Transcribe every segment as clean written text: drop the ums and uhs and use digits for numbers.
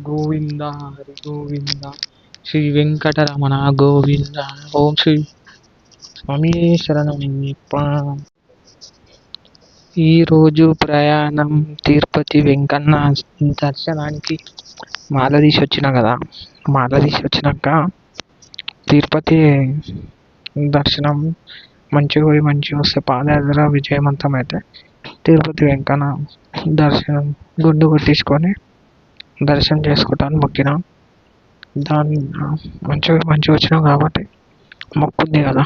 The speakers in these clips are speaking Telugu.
గోవింద హరి గోవింద శ్రీ వెంకటరమణ గోవింద. ఓం శ్రీ స్వామి శరణమయ్యప్ప. ఈరోజు ప్రయాణం తిరుపతి వెంకన్న దర్శనానికి. మాల తీసి వచ్చిన కదా, మాల తీసి వచ్చినాక తిరుపతి దర్శనం మంచిగా పోయి మంచిగా వస్తే పాదయాత్ర విజయవంతం అయితే తిరుపతి వెంకన్న దర్శనం గుండు కొట్టించుకొని దర్శనం చేసుకుంటాను మొక్కిన. దాన్ని మంచిగా వచ్చినాం కాబట్టి మొక్కుంది కదా,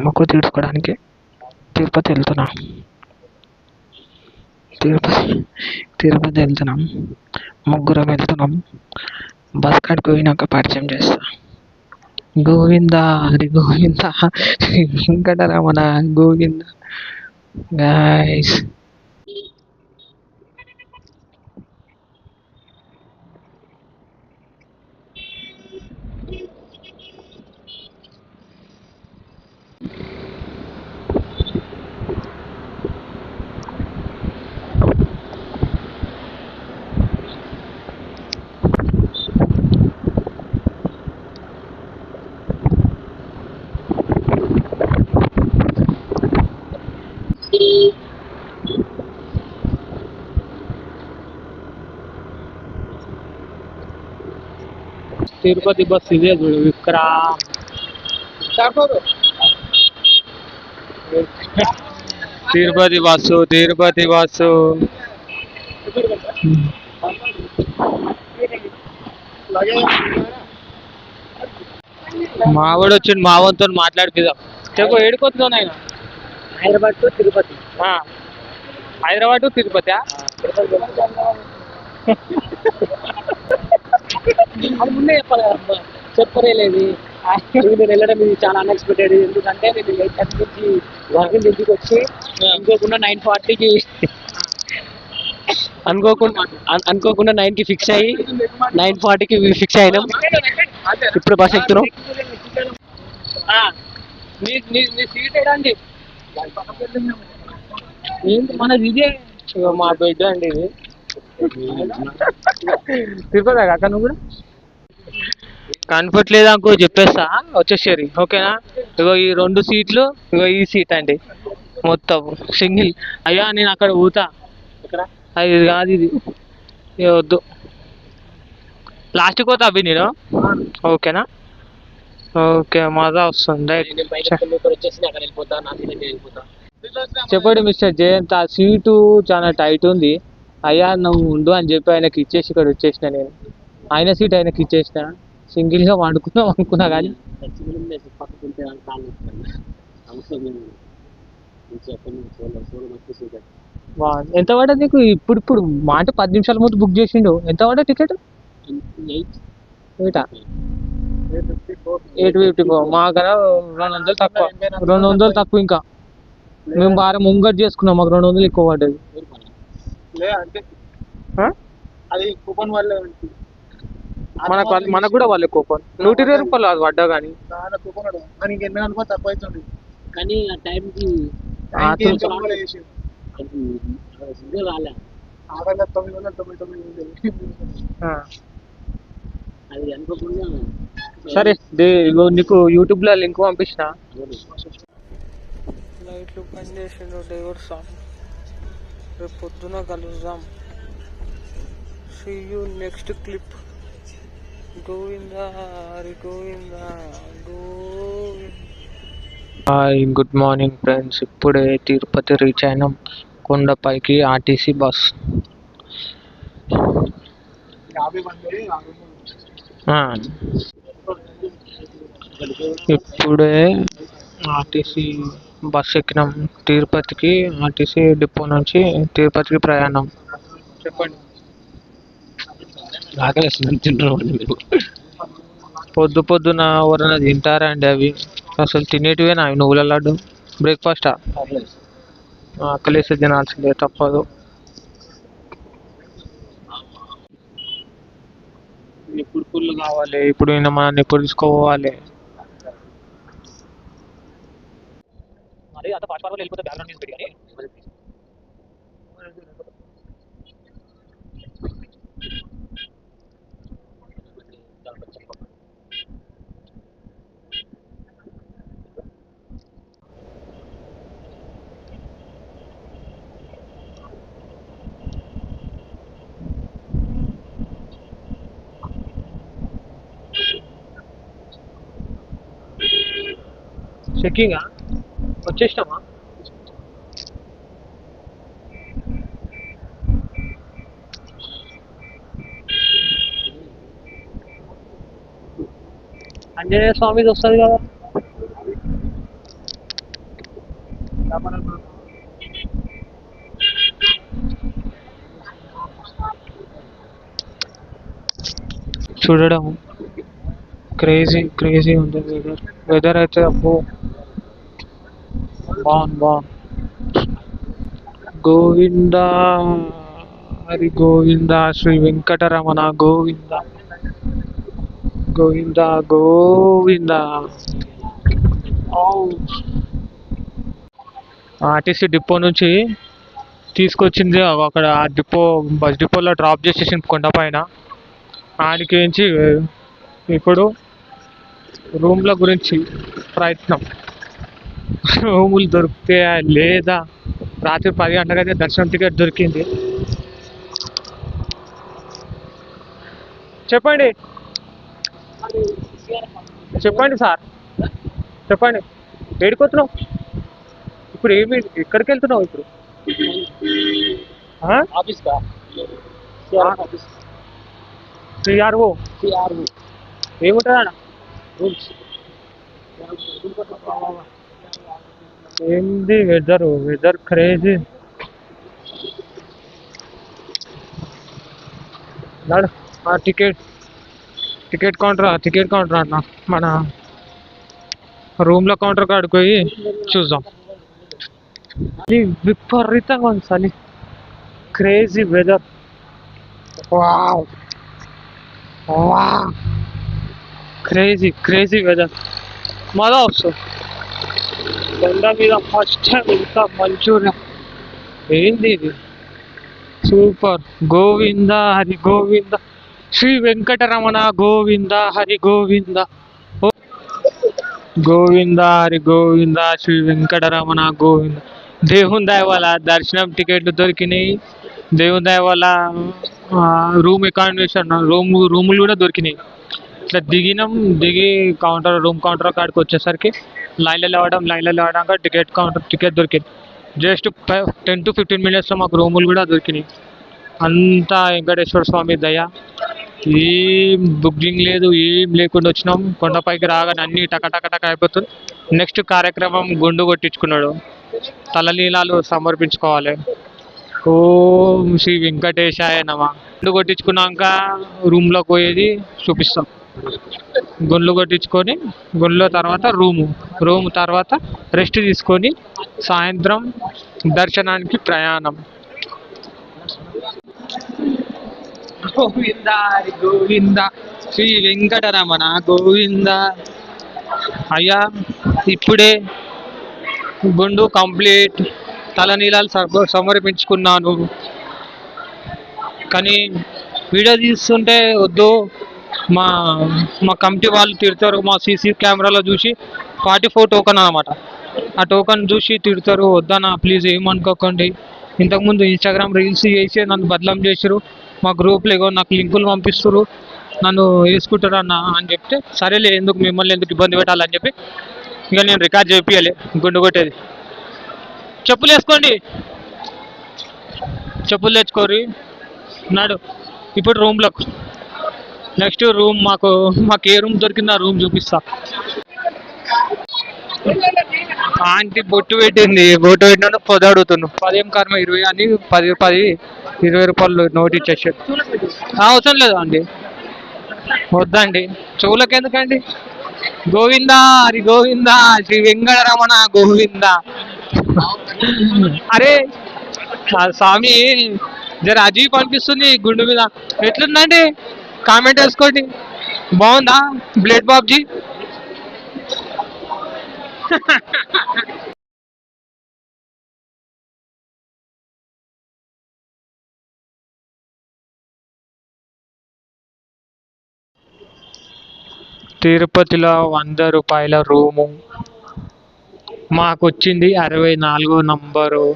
మొక్కు తీర్చుకోవడానికి తిరుపతి వెళ్తున్నా. తిరుపతి తిరుపతి వెళ్తున్నాం, ముగ్గురం వెళ్తున్నాం. బస్ కాడికి పోయినాక పరిచయం చేస్తా. గోవింద హరి గోవింద శ్రీ వెంకటరమణ గోవింద. గైస్, తిరుపతి బస్ ఇదే చూడు, విక్రమ్. Tirupati bus, Tirupati bus. మావాడు వచ్చిండు, మావంతో మాట్లాడిపిద్దాం. చెప్పు, ఏడుకొస్తున్నావు నాయన? హైదరాబాద్ టు తిరుపతి. హైదరాబాద్ టు తిరుపతి. అది ముందే చెప్పాలి కదా, చెప్పలేదు. నేను వెళ్ళడం ఇది చాలా అన్ఎక్స్పెక్టెడ్. ఎందుకంటే నేను 8:30 నుంచి వర్క్ ఇంటికి వచ్చి అనుకోకుండా 9:40కి అనుకోకుండా 9కి ఫిక్స్ అయ్యి 9:40కి ఫిక్స్ అయినాం. ఇప్పుడు బస్ ఎక్కుతున్నాం. సీట్ ఏడండి? ఏంటి మనది ఇదే? మా బెడ్ అండి ఇది. తిరుపతి అక్క నువ్వు కూడా కంఫర్ట్ లేదా అనుకో చెప్పేస్తా, వచ్చేసేరి. ఓకేనా? ఇగో ఈ 2 సీట్లు, ఇగో ఈ సీట్ అండి మొత్తం సింగిల్. అయ్యా నేను అక్కడ పోతా, ఇది కాదు ఇది, వద్దు. లాస్ట్కి పోతా అవి నేను. ఓకేనా? ఓకే, మజా వస్తుంది. చెప్పండి మిస్టర్ జయంత్, ఆ సీటు చాలా టైట్ ఉంది. అయ్యా నువ్వు ఉండు అని చెప్పి ఆయనకి ఇచ్చేసి ఇక్కడ వచ్చేసిన. నేను ఆయన సీట్ ఆయనకి ఇచ్చేసిన, సింగిల్గా వండుకుందాం అనుకున్నా కానీ ఎంత పడ్డది నీకు? ఇప్పుడు మా అంటే 10 నిమిషాల ముందు బుక్ చేసిండు. ఎంత పడ్డా టికెట్? 854. మాకన్నా 200 తక్కువ, 200 తక్కువ. ఇంకా మేము బాగా ముంగట్ చేసుకున్నాం, మాకు 200 ఎక్కువ పడ్డది. మనకు కూడా వాళ్ళే కూపన్ 120 రూపాయలు అది పడ్డా కానీ. కానీ ఆ టైంకి అది అనుకోకుండా. సరే, నీకు యూట్యూబ్లో లింక్ పంపించిన. లైట్లు పని చేసిండు డ్రైవర్ సార్. రేపు పొద్దున కలుద్దాం. See you next clip. Govinda Hari Govinda Govinda. Hi, good morning friends. ఇప్పుడే తిరుపతి రీచ్ అయినాం. కొండపైకి ఆర్టీసీ బస్. ఇప్పుడే ఆర్టీసీ బస్ ఎక్కినాం. తిరుపతికి ఆర్టీసీ డిపో నుంచి తిరుపతికి ప్రయాణం. చెప్పండి. పొద్దున ఎవరైనా తింటారా అండి అవి? అసలు తినేటివేనా అవి? నువ్వుల లడ్డు బ్రేక్ఫాస్టా? ఆకలేస్తే తినాల్సిందే, తప్పదు. ఎప్పుడు ఫుల్ కావాలి, ఇప్పుడు మనం ఎప్పుడు తీసుకోవాలి? అదే అంత పాట పాటలు వెళ్ళిపోతే బ్యాక్గ్రౌండ్ మ్యూజిక్ కానీ చెక్కింగా వచ్చేసినామా? ఆంజనేయ స్వామిది వస్తుంది కదా. చూడడం క్రేజీ క్రేజీ ఉంది వెదర్. వెదర్ అయితే అబ్బో బాగుంది. గోవింద హరి గోవింద శ్రీ వెంకటరమణ గోవింద గోవింద గోవింద. ఆర్టీసీ డిపో నుంచి తీసుకొచ్చింది అక్కడ ఆ డిపో, బస్ డిపోలో డ్రాప్ చేసేసింది కొండపైన. ఆడికి నుంచి ఇప్పుడు రూమ్ల గురించి ప్రయత్నం. రూములు దొరికితే లేదా రాత్రి 10 గంటలకైతే దర్శనం టికెట్ దొరికింది. చెప్పండి చెప్పండి సార్, చెప్పండి. ఏడుకొస్తున్నావు ఇప్పుడు? ఎక్కడికి వెళ్తున్నావు ఇప్పుడు? ఆఫీస్కా? సిఆర్ఓ ఏముంటుంది అన్న? ఏంది వెదర్ క్రేజీ. టికెట్ కౌంటర్ అన్న, మన రూమ్లో కౌంటర్ కాడికి పోయి చూద్దాం. అది విపరీతంగా ఉంది చలి. Crazy weather. Wow crazy weather. మజా వస్తుంది. కొండ మీద ఫస్ట్ టైం ఇంత మంచూరియా. ఏంది ఇది సూపర్. గోవింద హరి గోవింద శ్రీ వెంకటరమణ గోవింద హరి గోవింద. గోవింద హరి గోవింద శ్రీ వెంకటరమణ గోవింద. దేవుని దయ వల్ల దర్శనం టికెట్లు దొరికినాయి. దేవుని దయ వల్ల రూమ్ అకామిడేషన్ రూములు కూడా దొరికినాయి. ఇట్లా దిగి రూమ్ కౌంటర్ కాడికి వచ్చేసరికి లైన్లో లేవడానికి టికెట్ దొరికింది. జస్ట్ 10 to 15 minutesలో మాకు రూములు కూడా దొరికినాయి. అంతా వెంకటేశ్వర స్వామి దయ. ఏం బుకింగ్ లేదు, ఏం లేకుండా వచ్చినాం. కొండపైకి రాగానే అన్నీ టక అయిపోతుంది. నెక్స్ట్ కార్యక్రమం గుండు కొట్టించుకున్నాడు. తలనీలాలు సమర్పించుకోవాలి. ఓం శ్రీ వెంకటేశాయ నమ. గుండు కొట్టించుకున్నాక రూమ్లోకి పోయేది చూపిస్తాం. గుండ్లు కొట్టించుకొని గుండ్ల తర్వాత రూమ్ తర్వాత రెస్ట్ తీసుకొని సాయంత్రం దర్శనానికి ప్రయాణం. గోవింద హరి గోవింద శ్రీ వెంకటరమణ గోవింద. అయ్యా ఇప్పుడే గుండు కంప్లీట్, తలనీలాలు సమర్పించుకున్నాను. కానీ వీడియో తీస్తుంటే వద్దు, మా కమిటీ వాళ్ళు తిడతారు. మా సీసీ కెమెరాలో చూసి 44 టోకన్ అనమాట. ఆ టోకన్ చూసి తిడతారు. వద్దన్నా ప్లీజ్ ఏమనుకోకండి. ఇంతకుముందు ఇన్స్టాగ్రామ్ రీల్స్ చేసి నన్ను బదలం చేసారు. మా గ్రూప్లో ఏగో నాకు లింకులు పంపిస్తారు, నన్ను వేసుకుంటారు అన్న అని చెప్తే సరేలే, మిమ్మల్ని ఎందుకు ఇబ్బంది పెట్టాలని చెప్పి ఇక నేను రికార్డ్ చేపియాలి గుండు కొట్టేది. చెప్పులు వేసుకోండి, చెప్పులు తెచ్చుకోరి నాడు. ఇప్పుడు రూమ్లకు నెక్స్ట్ రూమ్ మాకు ఏ రూమ్ దొరికిందో ఆ రూమ్ చూపిస్తా. ఆంటీ బొట్టు పెట్టిన పొద అడుగుతున్నాను. 10 కర్మ 20 అని 20 రూపాయలు నోట్ ఇచ్చేసాడు. అవసరం లేదు అండి, వద్దండి. చెవులకు ఎందుకండి? గోవింద హరి గోవింద శ్రీ వెంకటరమణ గోవింద. అరే స్వామి జర అజీబ్ అనిపిస్తుంది గుండు మీద. ఎట్లుందండి కామెంట్ వేసుకోండి. బాగుందా బ్లేడ్ బాబ్జీ? తిరుపతిలో 100 రూపాయల రూము మాకు వచ్చింది 64 నంబరు.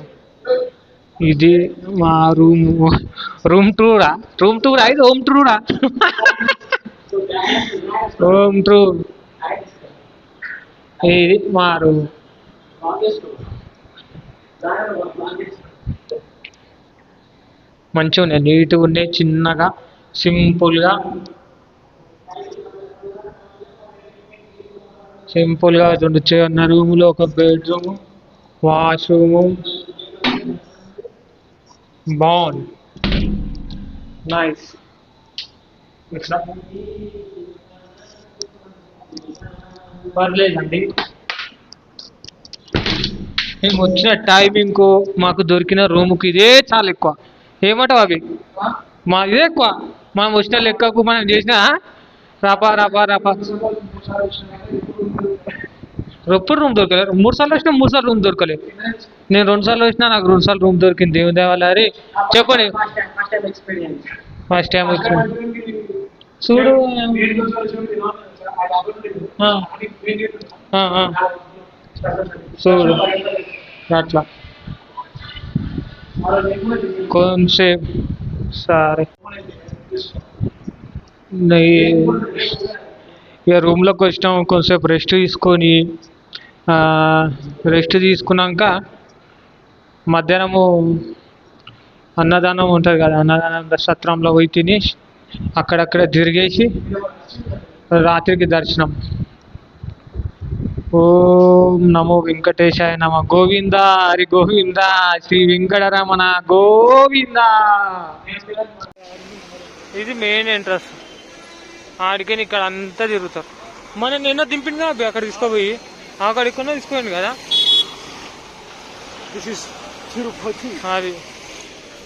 ఇది మా రూమ్ టూరా ఇది హోమ్ టూరా? హోమ్ టూర్ ఇది మా రూమ్. మంచిగా ఉన్నాయి, నీట్గా ఉన్నాయి, చిన్నగా సింపుల్గా సింపుల్గా చిన్న రూములో ఒక బెడ్రూమ్, వాష్రూము, బాగుంది, నైస్. ఇట్లా పర్లేదండి. మేము వచ్చిన టైమింగ్కు మాకు దొరికిన రూముకి ఇదే చాలా ఎక్కువ. ఏమంటావు అవి? మా ఇదే ఎక్కువ. మనం వచ్చిన లెక్కకు మనం చేసిన రపా రపా రపా ఎప్పుడు రూమ్ దొరకలేదు. 3 సార్లు వచ్చినా 3 సార్లు రూమ్ దొరకలేదు. నేను 2 సార్లు వచ్చినా నాకు 2 సార్లు రూమ్ దొరికింది. దేవుని దేవాలరి. చెప్పండి, ఫస్ట్ టైం వచ్చింది చూడు. చూడు అట్లా కొంచెంసేపు సరే ఇక రూమ్లోకి వచ్చినాం, కొంచెంసేపు రెస్ట్ తీసుకున్నాక మధ్యాహ్నము అన్నదానం ఉంటుంది కదా, అన్నదానం సత్రంలో పోయి తిని అక్కడక్కడ తిరిగేసి రాత్రికి దర్శనం. ఓం నమో వెంకటేశాయ నమ. గోవింద హరి గోవింద, శ్రీ వెంకటరమణ గోవింద. ఇది మెయిన్ ఎంట్రన్స్. ఆడికి ఇక్కడ అంతా తిరుగుతారు. మనం నిన్న దింపింది కదా అక్కడ తీసుకోపోయి, అక్కడికి తీసుకోండి కదా. తిరుపతి అది.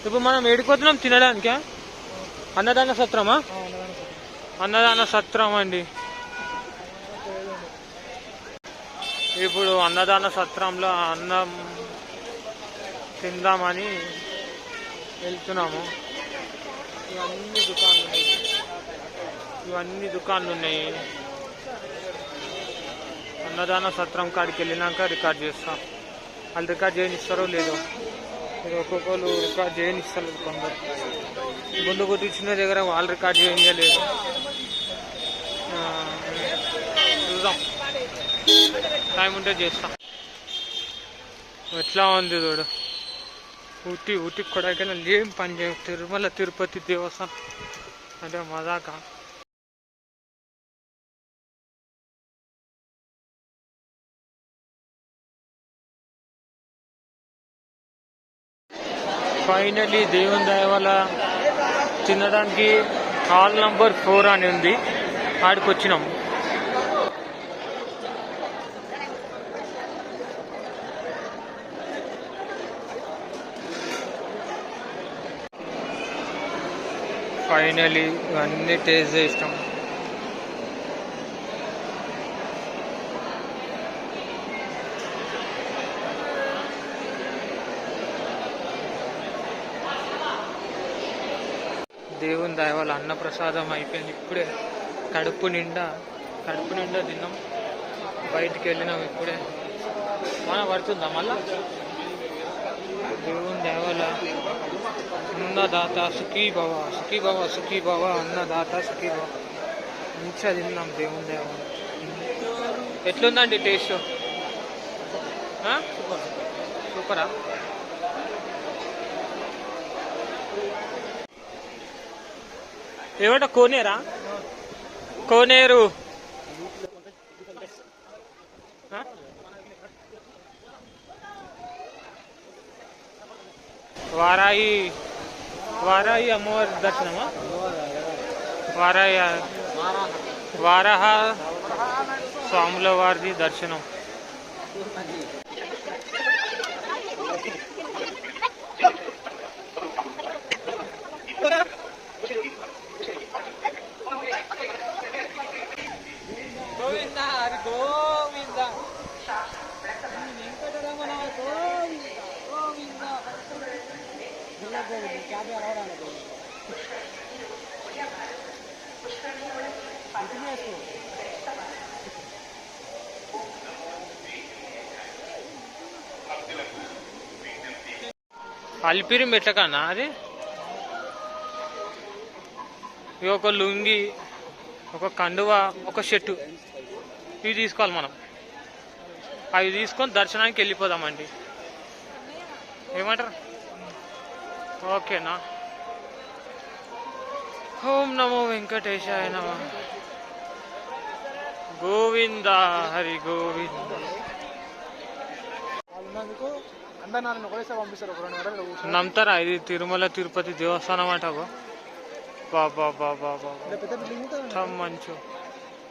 ఇప్పుడు మనం ఏడిపోతున్నాం తినడానికా? అన్నదాన సత్రమా? అన్నదాన సత్రం అండి. ఇప్పుడు అన్నదాన సత్రంలో అన్నం తిందామని వెళ్తున్నాము. ఇవన్నీ దుకాణాలు ఉన్నాయి. అన్నదాన సత్రం కాడికి వెళ్ళినాక రికార్డ్ చేస్తాం. వాళ్ళు రికార్డ్ చేయనిస్తారో లేదో, ఒక్కొక్కరు రికార్డ్ చేయనిస్తారు. కొందరు గుండు కొట్టించిన దగ్గర వాళ్ళు రికార్డ్ చేయలేదు. చూద్దాం, టైం ఉంటే చేస్తాం. ఎట్లా ఉంది చూడు. ఊటీ కొడైకెనాల్ ఏం పని చేయ. తిరుమల తిరుపతి దేవస్థానం అంటే మజాక. ఫైనలీ దేవుని దయ వల్ల తినడానికి హాల్ నంబర్ 4 అని ఉంది, ఆడికి వచ్చినాం. ఫైనలీ ఇవన్నీ టేస్ట్ చేస్తాం. దేవుని దయ వల్ల అన్నప్రసాదం అయిపోయింది. ఇప్పుడే కడుపు నిండా తిన్నాం. బయటికి వెళ్ళినాం ఇప్పుడే. మన పడుతుందా మళ్ళా? దేవుని దయ వల్ల అన్నదాత సుఖీ భవ, సుఖీ భవ, సుఖీ భవ, అన్నదాత సుఖీ భవ. మంచిగా తిన్నాం దేవుని దయ వల్ల. ఎట్లుందండి టేస్ట్? సూపరా? ఏమంట కోనేరా? కోనేరు వారాయి అమ్మవారి దర్శనమా? వారాహ స్వాముల వారిది దర్శనం. గోవింద హరి గోవింద, వెంకటరమణ గోవింద గోవింద. అలిపిరి మెట్ల కన్నా అది. ఒక లుంగి, ఒక కండువా, ఒక షర్టు ఇవి తీసుకోవాలి మనం. అవి తీసుకొని దర్శనానికి వెళ్ళిపోదామండి. ఏమంటారు? ఓకేనా? ఓం నమో వెంకటేశాయ నమః. గోవింద హరి గోవింద. నమ్ముతారా ఇది తిరుమల తిరుపతి దేవస్థానం అంటావు? బాబా బాబా బాబా మంచు.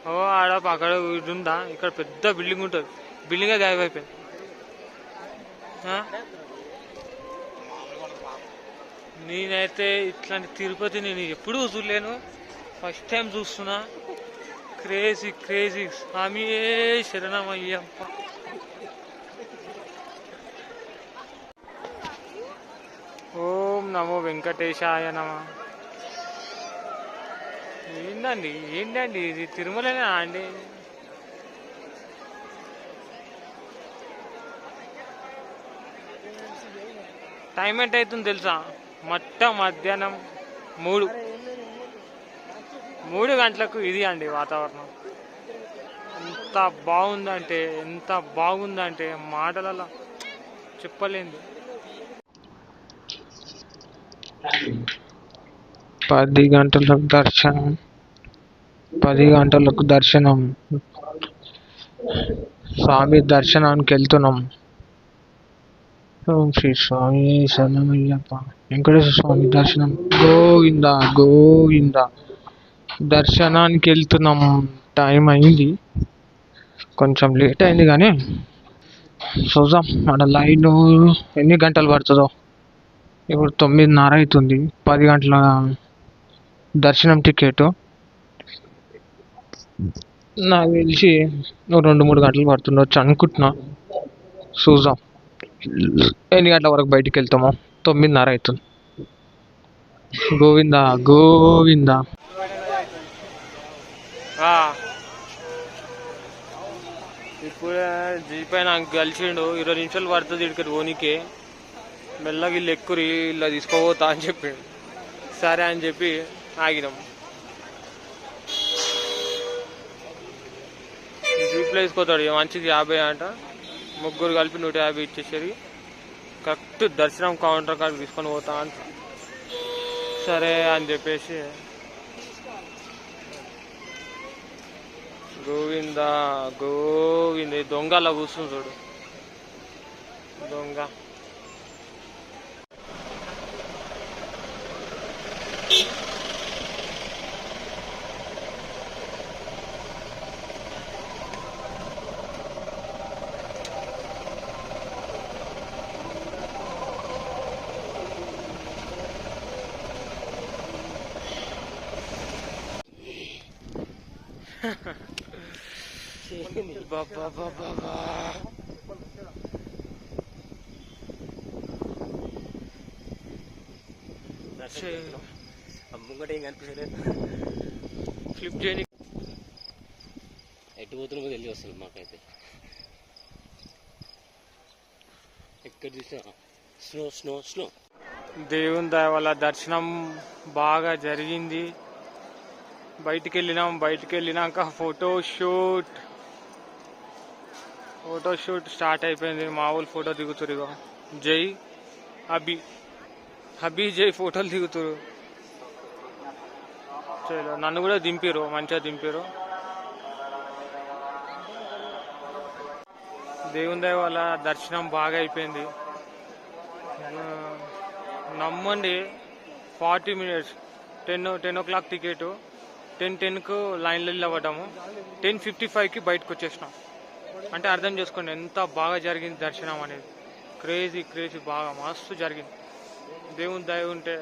ఓ ఆడ అక్కడ ఇది ఉందా? ఇక్కడ పెద్ద బిల్డింగ్ ఉంటుంది. బిల్డింగే గాయబ్ అయిపోయింది. నేనైతే ఇట్లాంటి తిరుపతి నేను ఎప్పుడూ చూడలేను, ఫస్ట్ టైం చూస్తున్నా. Crazy crazy. స్వామి శరణమయ్యప్ప. ఓం నమో వెంకటేశాయ నమః. ఏంటండి ఇది తిరుమలనా అండి? టైం ఎంత అవుతుంది తెలుసా? మధ్యాహ్నం 3 గంటలకు. ఇది అండి వాతావరణం. ఎంత బాగుందంటే మాటలలో చెప్పలేంది. 10 గంటలకు దర్శనం. స్వామి దర్శనానికి వెళ్తున్నాం. ఓం శ్రీ స్వామి శరణమయ్యప్ప. వెంకటేశ్వర స్వామి దర్శనం. గోవింద గోవింద. దర్శనానికి వెళ్తున్నాం. టైం అయింది, కొంచెం లేట్ అయింది కానీ చూద్దాం. మన లైన్ ఎన్ని గంటలు పడుతుందో. ఇప్పుడు 9:30 అవుతుంది. 10 గంటల దర్శనం టికెట్. నాకు తెలిసి 2-3 గంటలు పడుతుండొచ్చు అనుకుంటున్నా. చూద్దాం ఎన్ని గంటల వరకు బయటికి వెళ్తామో. 9:30 అవుతుంది. గోవింద గోవింద. ఇప్పుడు జీపై నాకు కలిసిండు. 20 నిమిషాలు పడుతుంది ఇక్కడికి ఓనికి. మెల్లగా వీళ్ళు ఎక్కురి ఇలా తీసుకోపోతా అని చెప్పిండు. సరే అని చెప్పి ఆగినాం. జీప్లో తీసుకోతాడు. మంచిది 50 అంట. ముగ్గురు కలిపి 150 ఇచ్చేసరి కరెక్ట్ దర్శనం కౌంటర్ కాడికి తీసుకొని పోతా అంట. సరే అని చెప్పేసి గోవింద గోవింద. దొంగ అలా కూర్చుని చూడు, దొంగ. అమ్ముకుంటే ఏం కనిపించలేదు. ఫ్లిప్ చేయని ఎటు పోతున్నా వెళ్ళి వస్తుంది. మాకైతే ఎక్కడ చూసినా స్నో స్నో స్నో. దేవుని దయ వల్ల దర్శనం బాగా జరిగింది. బయటికి వెళ్ళినాక ఫోటో షూట్ స్టార్ట్ అయిపోయింది. మా ఊళ్ళు ఫోటో దిగుతురు. జై హబీ జై ఫోటోలు దిగుతురు. నన్ను కూడా దింపారు, మంచిగా దింపారు. దేవుని దయ వల్ల దర్శనం బాగా అయిపోయింది. నమ్మండి, 40 minutes. 10 o'clock ticket. 10:10కు లైన్లో నిలబడ్డాము. 10:55కి బయటకు వచ్చేసినాం. అంటే అర్థం చేసుకోండి ఎంత బాగా జరిగింది దర్శనం అనేది. క్రేజీ బాగా మస్తు జరిగింది. దేవుని దయ ఉంటే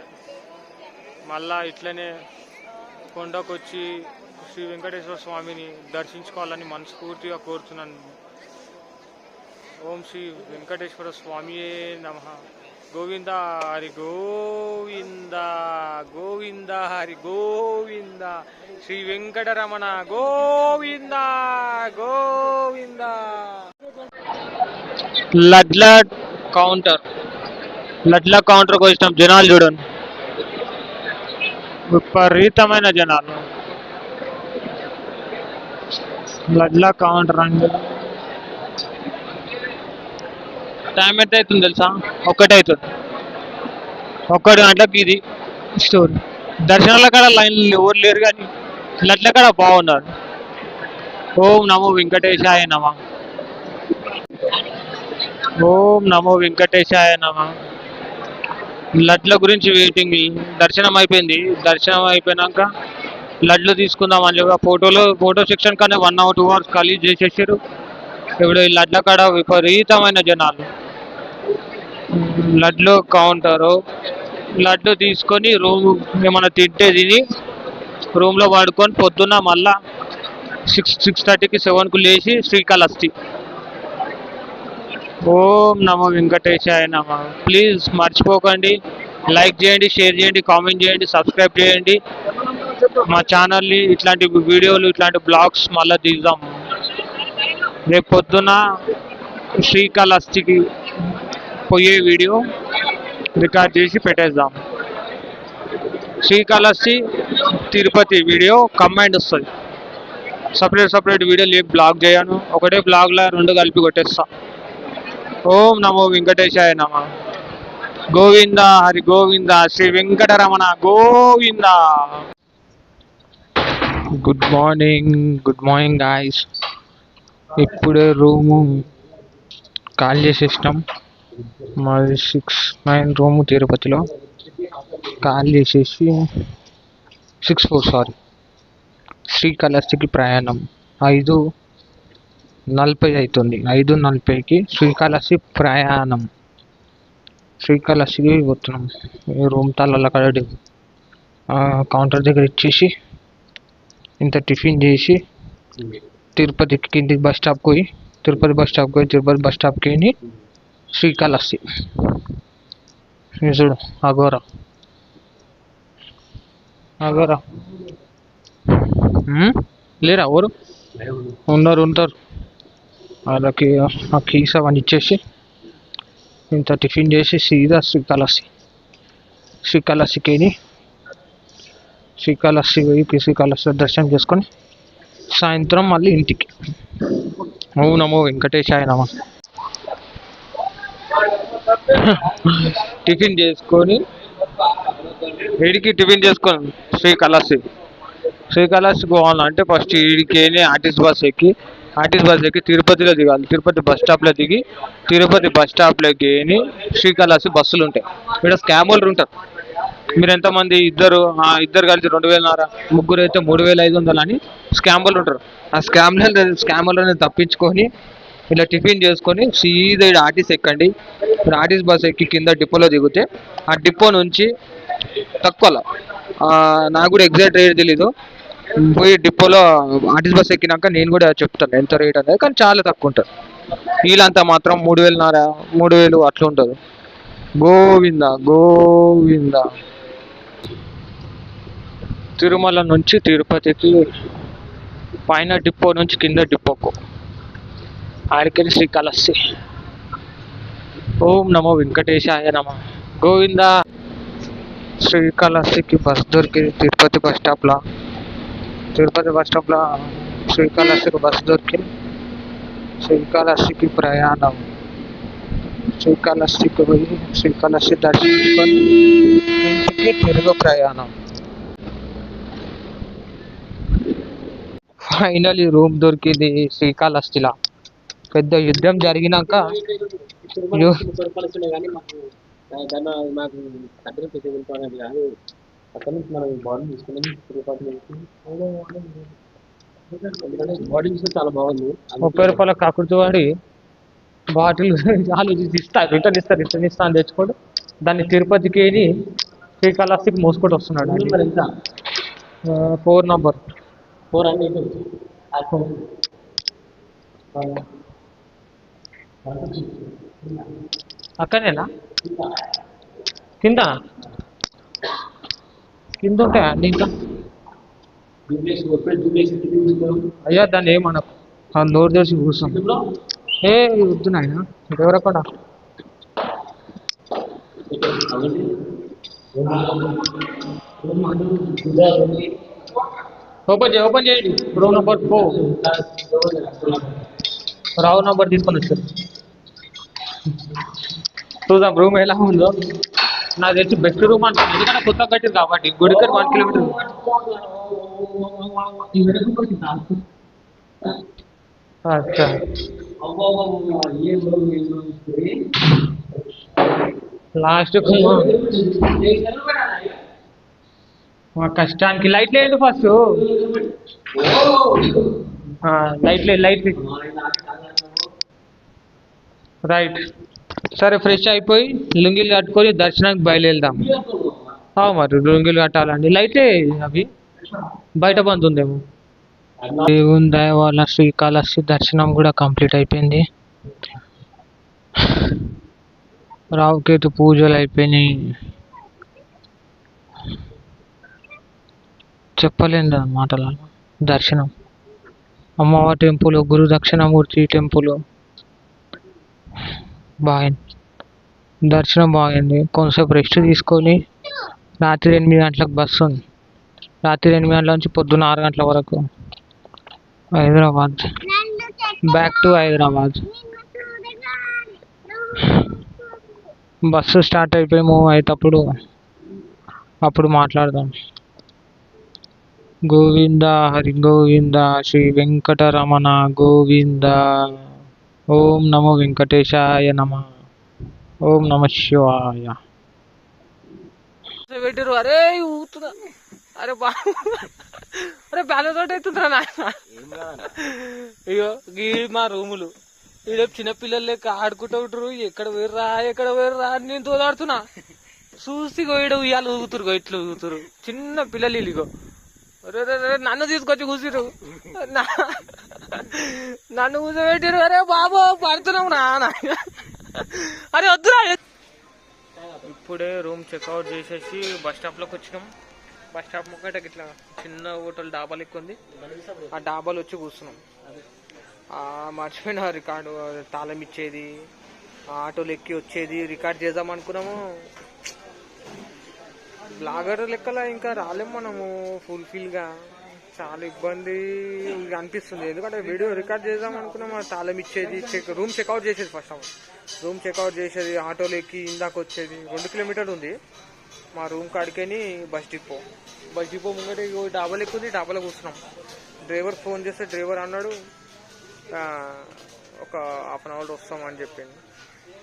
మళ్ళా ఇట్లనే కొండకు వచ్చి శ్రీ వెంకటేశ్వర స్వామిని దర్శించుకోవాలని మనస్ఫూర్తిగా కోరుతున్నాను. ఓం శ్రీ వెంకటేశ్వర స్వామియే నమః. గోవింద హరి గోవింద గోవింద హరి గోవింద. శ్రీ వెంకటరమణ గోవింద గోవింద. లడ్ల కౌంటర్కి వచ్చినాం. జనాలు చూడండి, విపరీతమైన జనాలు. లడ్ల కౌంటర్ అండి. టైం ఎంత అవుతుంది తెలుసా? 1 అవుతుంది. 1 గంటలకు ఇది స్టోరీ. దర్శనాల కాడ లైన్లు ఎవరు లేరు కానీ లడ్ల కాడ బాగున్నారు. ఓం నమో వెంకటేశాయ నమ. ఓం నమో వెంకటేశాయ నమ. లడ్ల గురించి వెయిటింగ్. దర్శనం అయిపోయింది. దర్శనం అయిపోయినాక లడ్లు తీసుకుందాం అని చెప్పి ఫోటో సెక్షన్ కానీ 1 hour 2 hours ఖాళీ చేసేసారు. ఇప్పుడు ఈ లడ్ల కాడ విపరీతమైన జనాలు. లడ్లు కౌంటరు. లడ్లు తీసుకొని రూమ్ ఏమైనా తింటే తిని రూమ్లో పడుకొని పొద్దున్న మళ్ళా 6:30కి 7కు లేచి శ్రీకాళహస్తి. ఓం నమో వెంకటేశాయ నమ. ప్లీజ్ మర్చిపోకండి, లైక్ చేయండి, షేర్ చేయండి, కామెంట్ చేయండి, సబ్స్క్రైబ్ చేయండి మా ఛానల్ని. ఇట్లాంటి వీడియోలు, ఇట్లాంటి బ్లాగ్స్ మళ్ళీ తీద్దాం. రేపు పొద్దున శ్రీకాళహస్తికి పోయే వీడియో రికార్డ్ చేసి పెట్టేద్దాం. శ్రీకాళహస్తి తిరుపతి వీడియో కంబైండ్ వస్తుంది. సపరేట్ వీడియోలు ఏం బ్లాగ్ చేయను. ఒకటే బ్లాగ్లో 2 కలిపి కొట్టేస్తా. ఓం నమో వెంకటేశాయ నమ. Govinda Hari Govinda Shri Venkataramana Govinda. Good morning guys. ఇప్పుడే రూము కాల్ చేసేసినాం. మాది 6-9 రూము తిరుపతిలో కాల్ చేసేసి 6-4 శ్రీకాళహస్తికి ప్రయాణం. 5:40 అవుతుంది. 5:40కి శ్రీకాళహస్తి ప్రయాణం. శ్రీకాళహస్తికి పోతున్నాం. రూమ్ తాళాల కాడ కౌంటర్ దగ్గర ఇచ్చేసి ఇంత టిఫిన్ చేసి తిరుపతికి కిందికి బస్ స్టాప్కి పోయి తిరుపతి బస్ స్టాప్కి వెళ్ళి శ్రీకాళహస్తి. చూడు అఘోరా లేరా ఎవరు ఉంటారు. వాళ్ళకి ఆ కీస్ అవన్నీ ఇచ్చేసి ఇంత టిఫిన్ చేసి సీదా శ్రీకాళహస్తికి వెళ్ళి శ్రీకాళహస్తి దర్శనం చేసుకొని సాయంత్రం మళ్ళీ ఇంటికి. ఓం నమో వెంకటేశాయ నమ. టిఫిన్ చేసుకొని శ్రీకాళహస్తికి పోవాలంటే ఫస్ట్ ఈడికి ఆర్టీసీ బస్ ఎక్కి తిరుపతిలో దిగాలి. తిరుపతి బస్ స్టాప్లో దిగి తిరుపతి బస్ స్టాప్లోకి శ్రీకాళహస్తి బస్సులు ఉంటాయి. ఇక్కడ స్కామర్లు ఉంటారు. మీరు ఎంతమంది? ఇద్దరు కలిసి 2,500, ముగ్గురు అయితే 3,500 అని స్కామర్లు ఉంటారు. ఆ స్కామర్లను తప్పించుకొని ఇలా టిఫిన్ చేసుకొని సీదా ఆర్టీసీ ఎక్కండి. మీరు ఆర్టీసీ బస్ ఎక్కి కింద డిపోలో దిగితే ఆ డిపో నుంచి తక్కువలో, నాకు కూడా ఎగ్జాక్ట్ రేట్ తెలీదు, పోయి డిపోలో ఆర్టీసీ బస్ ఎక్కినాక నేను కూడా చెప్తాను ఎంత రేట్ అనేది. కానీ చాలా తక్కువ ఉంటుంది. వీళ్ళంతా మాత్రం 3,500 అట్లా ఉంటుంది. గోవింద. తిరుమల నుంచి తిరుపతికి పైన డిపో నుంచి కింద డిపోకు ఆడికెళ్ళి శ్రీకాళహస్తి. ఓం నమో వెంకటేశాయ నమ. గోవింద. శ్రీకాళహస్తికి బస్ దొరికింది తిరుపతి బస్ స్టాప్లో శ్రీకాళహస్తికి బస్ దొరికింది. శ్రీకాళహస్తికి ప్రయాణం. శ్రీకాళహస్తికి పోయి శ్రీకాళహస్తి దర్శించుకొని ఇంటికి తిరుగు ప్రయాణం. ఫైనలీ రూమ్ దొరికింది శ్రీకాళహస్తిలో. పెద్ద యుద్ధం జరిగినాక చాలా బాగుంది. 30 రూపాయల కాకుర్తి వాడి బాటిల్ రిటర్న్ ఇస్తా అని తెచ్చుకోడు. దాన్ని తిరుపతికి వెళ్ళి శ్రీకాళహస్తికి మోసుకొని వస్తున్నాడు. 4 నంబర్ 4 అండి. అక్కడనేనా? కింద ఉంటాయా అన్ని? ఇంకా అయ్యా దాన్ని ఏమనకు, నోరు తెరిచి కూర్చోం. వద్దు నాయన, ఎవరక్కడ ఓపెన్ చేయండి. రూమ్ నెంబర్ 4 రావు నంబర్ తీసుకొని వచ్చారు. చూద్దాం రూమ్ ఎలా ఉందో. నాకు తెలిసి బెస్ట్ రూమ్ అంటాను, ఎందుకంటే కొత్తగా కట్టింది కాబట్టి. గుడికి 1 కిలోమీటర్. అచ్చా లాస్ట్ మా కష్టానికి లైట్లు వేయండి ఫస్ట్. Light right. సరే ఫ్రెష్ అయిపోయి లుంగీలు కట్టుకొని దర్శనానికి బయలుదేరుదాం. మరి లుంగీలు కట్టాలండి. లైట్లే అవి బయట బంద్ ఉందేమో. దేవుని దయ వల్ల శ్రీకాళహస్తి దర్శనం కూడా కంప్లీట్ అయిపోయింది. రావుకేతు పూజలు అయిపోయినాయి. చెప్పలేను మాటలలో. దర్శనం, అమ్మవారి టెంపుల్, గురు దక్షిణామూర్తి టెంపుల్ బాగుంది. దర్శనం బాగుంది. కొంతసేపు రెస్ట్ తీసుకొని రాత్రి 8 గంటలకు బస్సు ఉంది. రాత్రి 8 గంటల నుంచి పొద్దున్న 6 గంటల వరకు Hyderabad, back to Hyderabad. Bus start అయిపోయి మూవ్ అయ్యేటప్పుడు అప్పుడు మాట్లాడదాం. గోవింద హరి గోవింద, శ్రీ వెంకటరమణ గోవింద. ఓం నమో వెంకటేశాయ నమ. ఓం నమ శివాయ. పెట్టిరు. అరే ఊతున్నా. అరే బా, అరే బ్యాలెన్స్ అవుట్ అవుతుందిరా నాయన. అయ్యో గీ మా రూములు ఈడ చిన్నపిల్లలు లెక్క ఆడుకుంటూ ఉంటారు. ఎక్కడ వేర్రా అని నేను తోలాడుతున్నా. చూసి ఈడ ఉయ్యాలు ఊగుతురు, ఇట్లు ఊగుతురు చిన్న పిల్లలు ఇలిగో. నన్ను తీసుకొచ్చి కూసిరు, నన్ను కూర్చోబెట్టిరు. అరే బాబు పడుతున్నాం రా. అరే వద్దురా. ఇప్పుడే రూమ్ చెక్అవుట్ చేసేసి బస్ స్టాప్లోకి వచ్చినాం. బస్ స్టాప్ ముక్కట ఇట్లా చిన్న హోటల్ డాబాలు ఎక్కువ ఉంది. ఆ డాబాలు వచ్చి కూర్చున్నాం. మర్చిపోయిన రికార్డు తాళం ఇచ్చేది, ఆటోలు ఎక్కి వచ్చేది రికార్డ్ చేద్దాం అనుకున్నాము. బ్లాగర్ లెక్కల ఇంకా రాలేము మనము ఫుల్ఫిల్గా. చాలా ఇబ్బంది అనిపిస్తుంది, ఎందుకంటే వీడియో రికార్డ్ చేద్దాం అనుకున్నాము. తాళం ఇచ్చేది, రూమ్ చెక్అవుట్ చేసేది. ఫస్ట్ రూమ్ చెక్అవుట్ చేసేది, ఆటోలు ఎక్కి ఇందాక వచ్చేది. 2 కిలోమీటర్లు ఉంది మా రూమ్ కాడికని బస్ డిపో. ముంగట డాబాలు ఎక్కుంది, డాబాలో కూర్చున్నాం. డ్రైవర్ ఫోన్ చేస్తే డ్రైవర్ అన్నాడు ఒక హాఫ్ అన్ అవర్ వస్తామని చెప్పింది.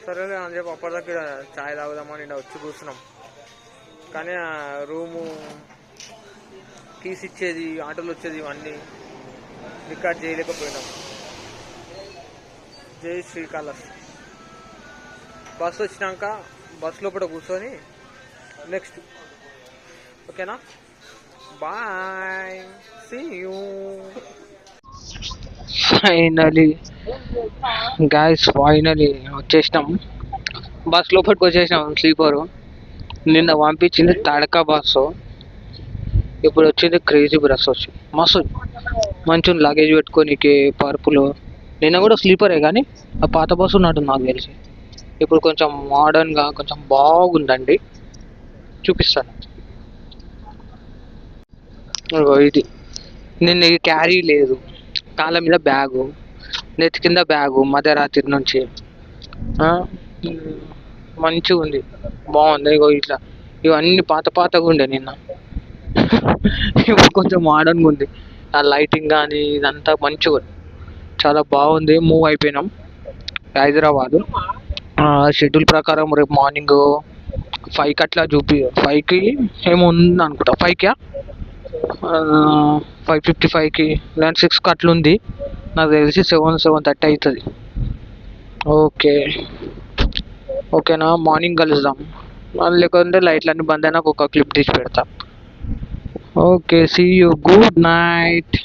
సరేలే అని చెప్పి అప్పటిదాకా ఛాయ్ తాగుదామని వచ్చి కూర్చున్నాం. కానీ ఆ రూము కీస్ ఇచ్చేది, ఆటోలు వచ్చేది, ఇవన్నీ రికార్డ్ చేయలేకపోయినాం. జై శ్రీకాళహస్తి. బస్సు వచ్చినాక బస్ లోపల కూర్చొని నెక్స్ట్. ఓకేనా, బాయ్, సీ యూ. ఫైనలీ వచ్చేసినాం. బస్ లోపలికి వచ్చేసినాం. స్లీపరు నిన్న పంపించింది తడక బస్సు, ఇప్పుడు వచ్చింది క్రేజీ బస్. వచ్చి మస్తు మంచి లగేజ్ పెట్టుకోనికి పరుపులు. నిన్న కూడా స్లీపరే కానీ ఆ పాత బస్సు ఉన్నట్టు నాకు తెలిసి. ఇప్పుడు కొంచెం మోడర్న్గా కొంచెం బాగుందండి, చూపిస్తాను. ఇది నిన్న క్యారీ లేదు, కాళ్ళ మీద బ్యాగు, నెత్తి కింద బ్యాగు మధ్యరాత్రి నుంచి. మంచిగా ఉంది, బాగుంది. ఇగో ఇట్లా ఇవన్నీ పాతగా ఉండే నిన్న. ఇప్పుడు కొంచెం మోడర్న్గా ఉంది. ఆ లైటింగ్ కానీ ఇదంతా మంచిగా చాలా బాగుంది. మూవ్ అయిపోయినాం హైదరాబాదు. షెడ్యూల్ ప్రకారం రేపు మార్నింగ్ 5కి అట్లా 5కి ఏమో ఉంది అనుకుంటా. 5కా 5:55కి లేదా 6కి అట్లా ఉంది నాకు తెలిసి. 7:30 అవుతుంది. ఓకేనా, మార్నింగ్ కలుద్దాం. లేకుంటే లైట్లు అన్నీ బంద్ అయినాక ఒక క్లిప్ తీసి పెడతా. Okay, see you, good night.